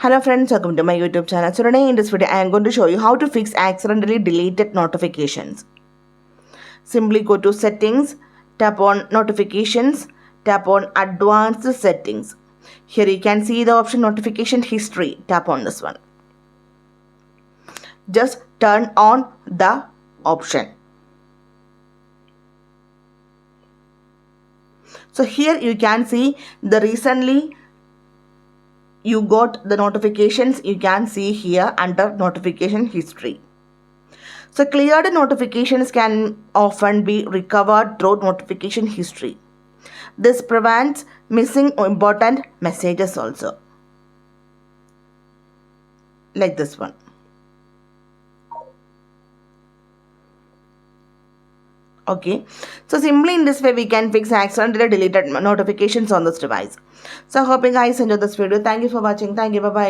Hello friends, welcome to my YouTube channel. So today in this video I am going to show you how to fix accidentally deleted notifications. Simply go to settings, tap on notifications, tap on advanced settings. Here you can see the option notification history. Tap on this one. Just turn on the option. So here you can see the recently you got the notifications, you can see here under notification history. So cleared notifications can often be recovered through notification history. This prevents missing important messages also. Like this one. Okay, so simply in this way we can fix accidentally deleted notifications on this device. So I hope you guys enjoyed this video. Thank you for watching. Thank you. Bye bye.